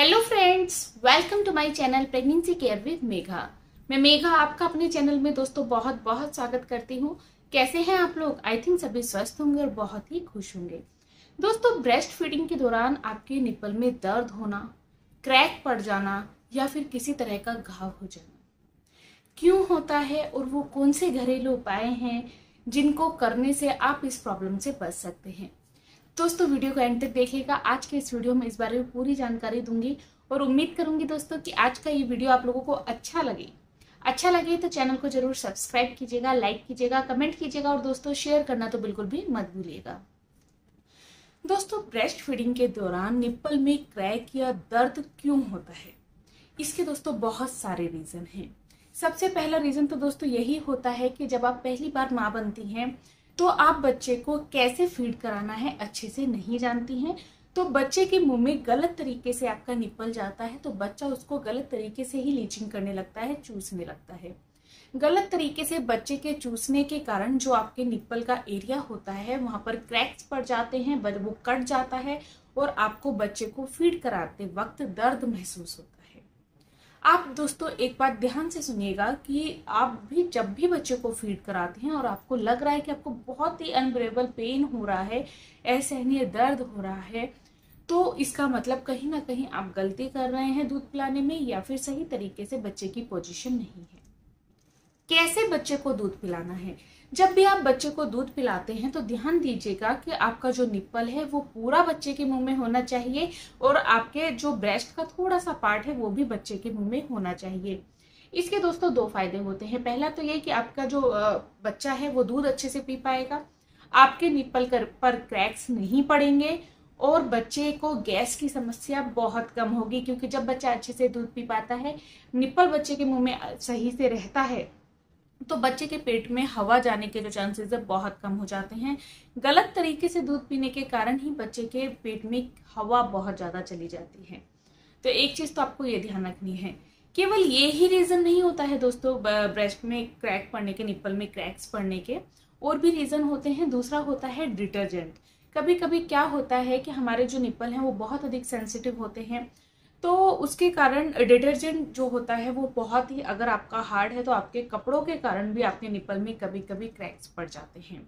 Hello friends, welcome to my channel pregnancy care with Megha. मैं मेघा आपका अपने चैनल में दोस्तों बहुत बहुत स्वागत करती हूँ। कैसे हैं आप लोग? आई थिंक सभी स्वस्थ होंगे और बहुत ही खुश होंगे। दोस्तों, ब्रेस्ट फीडिंग के दौरान आपके निप्पल में दर्द होना, क्रैक पड़ जाना या फिर किसी तरह का घाव हो जाना क्यों होता है और वो कौन से घरेलू उपाय हैं जिनको करने से आप इस प्रॉब्लम से बच सकते हैं। दोस्तों, वीडियो को एंड तक देखिएगा। आज के इस वीडियो में इस बारे में पूरी जानकारी दूंगी और उम्मीद करूंगी दोस्तों कि आज का ये वीडियो आप लोगों को अच्छा लगे तो चैनल को जरूर सब्सक्राइब कीजिएगा, लाइक कीजिएगा, कमेंट कीजिएगा और दोस्तों शेयर करना तो बिल्कुल भी मत भूलिएगा। दोस्तों, ब्रेस्ट फीडिंग के दौरान निप्पल में क्रैक या दर्द क्यों होता है? इसके दोस्तों बहुत सारे रीजन हैं। सबसे पहला रीजन तो दोस्तों यही होता है कि जब आप पहली बार माँ बनती हैं तो आप बच्चे को कैसे फीड कराना है अच्छे से नहीं जानती हैं। तो बच्चे के मुंह में गलत तरीके से आपका निप्पल जाता है तो बच्चा उसको गलत तरीके से ही लीचिंग करने लगता है, चूसने लगता है। गलत तरीके से बच्चे के चूसने के कारण जो आपके निप्पल का एरिया होता है वहां पर क्रैक्स पड़ जाते हैं, वो कट जाता है और आपको बच्चे को फीड कराते वक्त दर्द महसूस होता है। आप दोस्तों एक बात ध्यान से सुनिएगा कि आप भी जब भी बच्चे को फीड कराते हैं और आपको लग रहा है कि आपको बहुत ही अनबेरेबल पेन हो रहा है, असहनीय दर्द हो रहा है, तो इसका मतलब कहीं ना कहीं आप गलती कर रहे हैं दूध पिलाने में या फिर सही तरीके से बच्चे की पोजीशन नहीं है। कैसे बच्चे को दूध पिलाना है? जब भी आप बच्चे को दूध पिलाते हैं तो ध्यान दीजिएगा कि आपका जो निप्पल है वो पूरा बच्चे के मुंह में होना चाहिए और आपके जो ब्रेस्ट का थोड़ा सा पार्ट है वो भी बच्चे के मुंह में होना चाहिए। इसके दोस्तों दो फायदे होते हैं। पहला तो ये कि आपका जो बच्चा है वो दूध अच्छे से पी पाएगा, आपके निप्पल पर क्रैक्स नहीं पड़ेंगे और बच्चे को गैस की समस्या बहुत कम होगी, क्योंकि जब बच्चा अच्छे से दूध पी पाता है, निप्पल बच्चे के मुंह में सही से रहता है तो बच्चे के पेट में हवा जाने के जो चांसेस है बहुत कम हो जाते हैं। गलत तरीके से दूध पीने के कारण ही बच्चे के पेट में हवा बहुत ज्यादा चली जाती है। तो एक चीज तो आपको ये ध्यान रखनी है। केवल ये ही रीजन नहीं होता है दोस्तों ब्रेस्ट में क्रैक पड़ने के, निप्पल में क्रैक्स पड़ने के, और भी रीजन होते हैं। दूसरा होता है डिटर्जेंट। कभी कभी क्या होता है कि हमारे जो निप्पल हैं वो बहुत अधिक सेंसिटिव होते हैं, तो उसके कारण डिटर्जेंट जो होता है वो बहुत ही, अगर आपका हार्ड है तो आपके कपड़ों के कारण भी आपके निप्पल में कभी कभी क्रैक्स पड़ जाते हैं।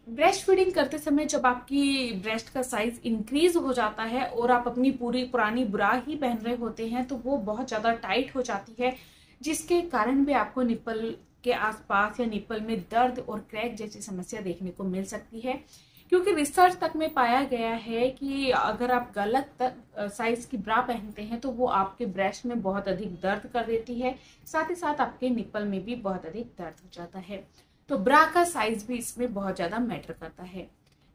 ब्रेस्ट फीडिंग करते समय जब आपकी ब्रेस्ट का साइज इंक्रीज हो जाता है और आप अपनी पूरी पुरानी ब्रा ही पहन रहे होते हैं तो वो बहुत ज्यादा टाइट हो जाती है, जिसके कारण भी आपको निप्पल के आसपास या निप्पल में दर्द और क्रैक जैसी समस्या देखने को मिल सकती है। क्योंकि रिसर्च तक में पाया गया है कि अगर आप गलत साइज की ब्रा पहनते हैं तो वो आपके ब्रेस्ट में बहुत अधिक दर्द कर देती है, साथ ही साथ आपके निप्पल में भी बहुत अधिक दर्द हो जाता है। तो ब्रा का साइज भी इसमें बहुत ज्यादा मैटर करता है।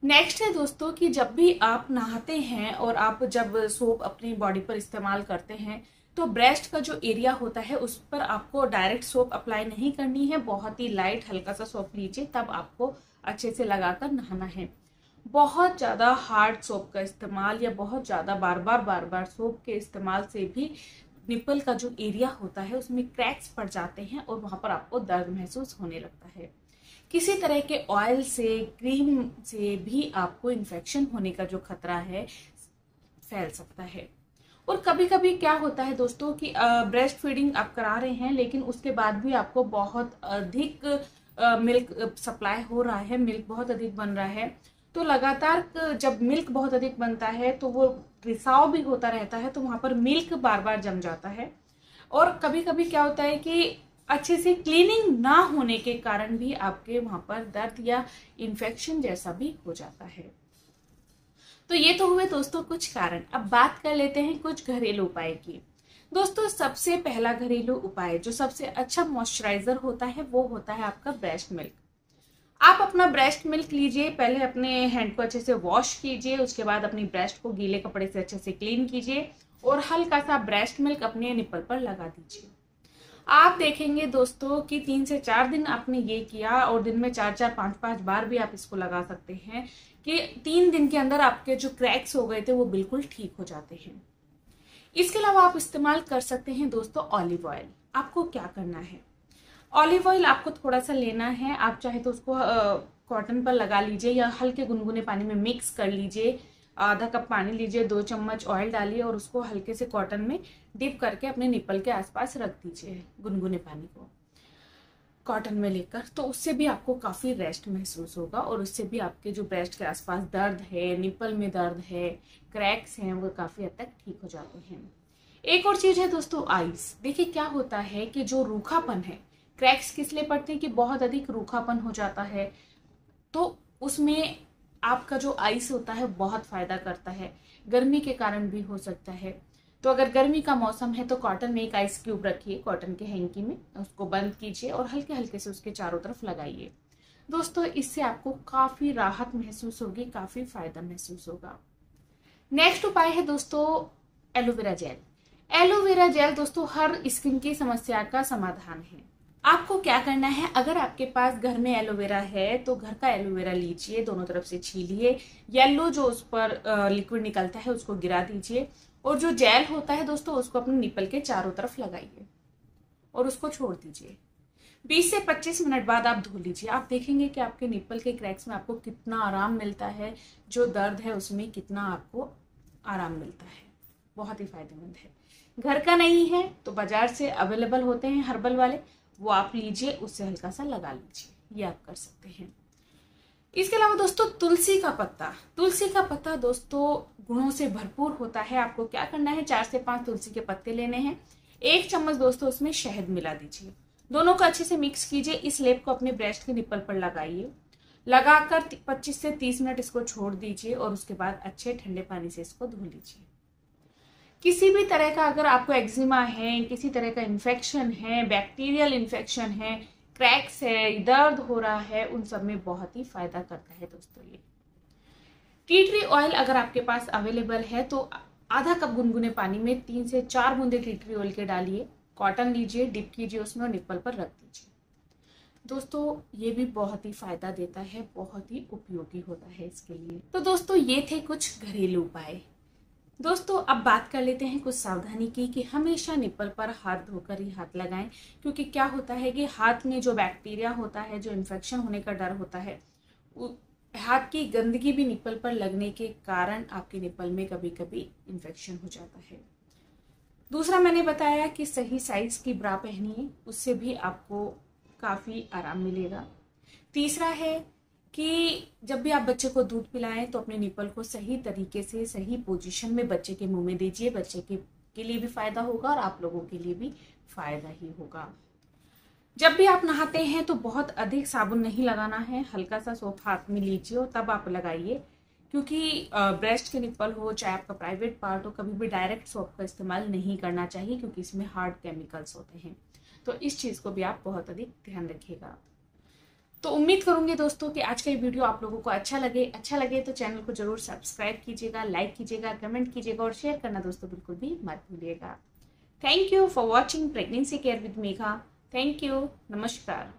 नेक्स्ट है दोस्तों कि जब भी आप नहाते हैं और आप जब सोप अपनी बॉडी पर इस्तेमाल करते हैं तो ब्रेस्ट का जो एरिया होता है उस पर आपको डायरेक्ट सोप अप्लाई नहीं करनी है। बहुत ही लाइट हल्का सा सोप लीजिए, तब आपको अच्छे से लगाकर नहाना है। बहुत ज्यादा हार्ड सोप का इस्तेमाल या बहुत ज्यादा बार बार सोप के इस्तेमाल से भी निप्पल का जो एरिया होता है उसमें क्रैक्स पड़ जाते हैं और वहां पर आपको दर्द महसूस होने लगता है। किसी तरह के ऑयल से, क्रीम से भी आपको इन्फेक्शन होने का जो खतरा है फैल सकता है। और कभी कभी क्या होता है दोस्तों कि ब्रेस्ट फीडिंग आप करा रहे हैं लेकिन उसके बाद भी आपको बहुत अधिक मिल्क सप्लाई हो रहा है, मिल्क बहुत अधिक बन रहा है, तो लगातार जब मिल्क बहुत अधिक बनता है तो वो रिसाव भी होता रहता है, तो वहां पर मिल्क बार बार जम जाता है। और कभी कभी क्या होता है कि अच्छे से क्लीनिंग ना होने के कारण भी आपके वहां पर दर्द या इन्फेक्शन जैसा भी हो जाता है। तो ये तो हुए दोस्तों कुछ कारण। अब बात कर लेते हैं कुछ घरेलू उपाय की। दोस्तों, सबसे पहला घरेलू उपाय जो सबसे अच्छा मॉइस्चराइजर होता है वो होता है आपका ब्रेस्ट मिल्क। आप अपना ब्रेस्ट मिल्क लीजिए, पहले अपने हैंड को अच्छे से वॉश कीजिए, उसके बाद अपनी ब्रेस्ट को गीले कपड़े से अच्छे से क्लीन कीजिए और हल्का सा ब्रेस्ट मिल्क अपने निप्पल पर लगा दीजिए। आप देखेंगे दोस्तों कि 3 से 4 दिन आपने ये किया और दिन में 4-4, 5-5 बार भी आप इसको लगा सकते हैं कि 3 दिन के अंदर आपके जो क्रैक्स हो गए थे वो बिल्कुल ठीक हो जाते हैं। इसके अलावा आप इस्तेमाल कर सकते हैं दोस्तों ऑलिव ऑयल। आपको क्या करना है, ऑलिव ऑयल आपको थोड़ा सा लेना है, आप चाहे तो उसको कॉटन पर लगा लीजिए या हल्के गुनगुने पानी में मिक्स कर लीजिए। आधा कप पानी लीजिए, 2 चम्मच ऑयल डालिए और उसको हल्के से कॉटन में डिप करके अपने निप्पल के आसपास रख दीजिए, गुनगुने पानी को कॉटन में लेकर। तो उससे भी आपको काफ़ी रेस्ट महसूस होगा और उससे भी आपके जो ब्रेस्ट के आसपास दर्द है, निप्पल में दर्द है, क्रैक्स हैं, वो काफ़ी हद तक ठीक हो जाते हैं। एक और चीज़ है दोस्तों, आइस। देखिए क्या होता है कि जो रूखापन है, क्रैक्स किस लिए पड़ते हैं कि बहुत अधिक रूखापन हो जाता है, तो उसमें आपका जो आइस होता है बहुत फ़ायदा करता है। गर्मी के कारण भी हो सकता है, तो अगर गर्मी का मौसम है तो कॉटन में एक आइस क्यूब रखिए, कॉटन के हैंकी में उसको बंद कीजिए और हल्के हल्के से उसके चारों तरफ लगाइए। दोस्तों इससे आपको काफ़ी राहत महसूस होगी, काफ़ी फायदा महसूस होगा। नेक्स्ट उपाय है दोस्तों एलोवेरा जेल। एलोवेरा जेल दोस्तों हर स्किन की समस्या का समाधान है। आपको क्या करना है, अगर आपके पास घर में एलोवेरा है तो घर का एलोवेरा लीजिए, दोनों तरफ से छीलिए, येलो जो उस पर लिक्विड निकलता है उसको गिरा दीजिए और जो जेल होता है दोस्तों उसको अपने निप्पल के चारों तरफ लगाइए और उसको छोड़ दीजिए। 20 से 25 मिनट बाद आप धो लीजिए। आप देखेंगे कि आपके निप्पल के क्रैक्स में आपको कितना आराम मिलता है, जो दर्द है उसमें कितना आपको आराम मिलता है। बहुत ही फायदेमंद है। घर का नहीं है तो बाजार से अवेलेबल होते हैं हर्बल वाले, वो आप लीजिए, उससे हल्का सा लगा लीजिए, ये आप कर सकते हैं। इसके अलावा दोस्तों तुलसी का पत्ता। तुलसी का पत्ता दोस्तों गुणों से भरपूर होता है। आपको क्या करना है, 4 से 5 तुलसी के पत्ते लेने हैं, 1 चम्मच दोस्तों उसमें शहद मिला दीजिए, दोनों को अच्छे से मिक्स कीजिए। इस लेप को अपने ब्रेस्ट के निप्पल पर लगाइए, लगाकर 25 से 30 मिनट इसको छोड़ दीजिए और उसके बाद अच्छे ठंडे पानी से इसको धो लीजिए। किसी भी तरह का अगर आपको एक्जिमा है, किसी तरह का इन्फेक्शन है, बैक्टीरियल इन्फेक्शन है, क्रैक्स है, दर्द हो रहा है, उन सब में बहुत ही फायदा करता है दोस्तों ये। टी ट्री ऑयल अगर आपके पास अवेलेबल है तो आधा कप गुनगुने पानी में 3 से 4 बूंदे टी ट्री ऑयल के डालिए, कॉटन लीजिए, डिप कीजिए उसमें और निप्पल पर रख दीजिए। दोस्तों ये भी बहुत ही फायदा देता है, बहुत ही उपयोगी होता है इसके लिए। तो दोस्तों ये थे कुछ घरेलू उपाय। दोस्तों अब बात कर लेते हैं कुछ सावधानी की, कि हमेशा निप्पल पर हाथ धोकर ही हाथ लगाएं, क्योंकि क्या होता है कि हाथ में जो बैक्टीरिया होता है, जो इन्फेक्शन होने का डर होता है, हाथ की गंदगी भी निप्पल पर लगने के कारण आपके निप्पल में कभी कभी इन्फेक्शन हो जाता है। दूसरा मैंने बताया कि सही साइज की ब्रा पहनिए, उससे भी आपको काफ़ी आराम मिलेगा। तीसरा है कि जब भी आप बच्चे को दूध पिलाएं तो अपने निप्पल को सही तरीके से सही पोजीशन में बच्चे के मुंह में दीजिए, बच्चे के लिए भी फायदा होगा और आप लोगों के लिए भी फायदा ही होगा। जब भी आप नहाते हैं तो बहुत अधिक साबुन नहीं लगाना है, हल्का सा सोप हाथ में लीजिए और तब आप लगाइए, क्योंकि ब्रेस्ट के निप्पल हो चाहे आपका प्राइवेट पार्ट हो, कभी भी डायरेक्ट सोप का इस्तेमाल नहीं करना चाहिए, क्योंकि इसमें हार्ड केमिकल्स होते हैं। तो इस चीज़ को भी आप बहुत अधिक ध्यान रखिएगा। तो उम्मीद करूंगी दोस्तों कि आज का ये वीडियो आप लोगों को अच्छा लगे तो चैनल को जरूर सब्सक्राइब कीजिएगा, लाइक कीजिएगा, कमेंट कीजिएगा और शेयर करना दोस्तों बिल्कुल भी मत भूलिएगा। Thank you for watching pregnancy care with Megha. Thank you, नमस्कार।